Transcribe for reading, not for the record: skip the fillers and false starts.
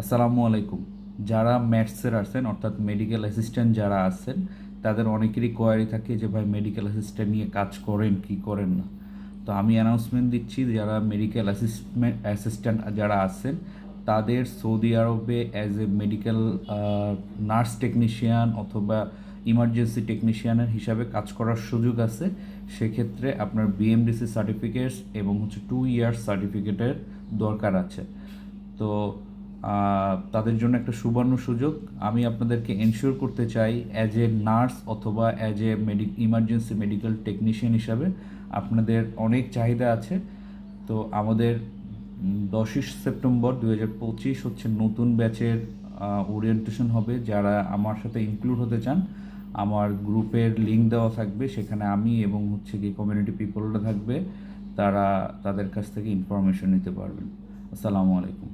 আসসালামু আলাইকুম। যারা ম্যাথসের আছেন অর্থাৎ মেডিকেল অ্যাসিস্ট্যান্ট যারা আছেন তাদের অনেকেরই কোয়ারি থাকে যে ভাই মেডিকেল অ্যাসিস্ট্যান্ট নিয়ে কাজ করেন কি করেন না। তো আমি অ্যানাউন্সমেন্ট দিচ্ছি যারা মেডিকেল অ্যাসিস্ট্যান্ট যারা আছেন তাদের সৌদি আরবে as a medical nurse technician অথবা ইমার্জেন্সি টেকনিশিয়ানের হিসাবে কাজ করার সুযোগ আছে। সেক্ষেত্রে আপনার বিএমডিসি সার্টিফিকেটস এবং 2 ইয়ার্স সার্টিফিকেটের দরকার আছে। তো তাদের জন্য একটা সুবর্ণ সুযোগ। আমি আপনাদেরকে এনশিওর করতে চাই অ্যাজ এ নার্স অথবা as a emergency medical technician হিসাবে আপনাদের অনেক চাহিদা আছে। তো আমাদের 10ই সেপ্টেম্বর 2025 হচ্ছে নতুন ব্যাচের ওরিয়েন্টেশন হবে। যারা আমার সাথে ইনক্লুড হতে চান আমার গ্রুপের লিঙ্ক দেওয়া থাকবে, সেখানে আমি এবং কি কমিউনিটি পিপলরা থাকবে, তারা তাদের কাছ থেকে ইনফরমেশন নিতে পারবেন। আসসালামু আলাইকুম।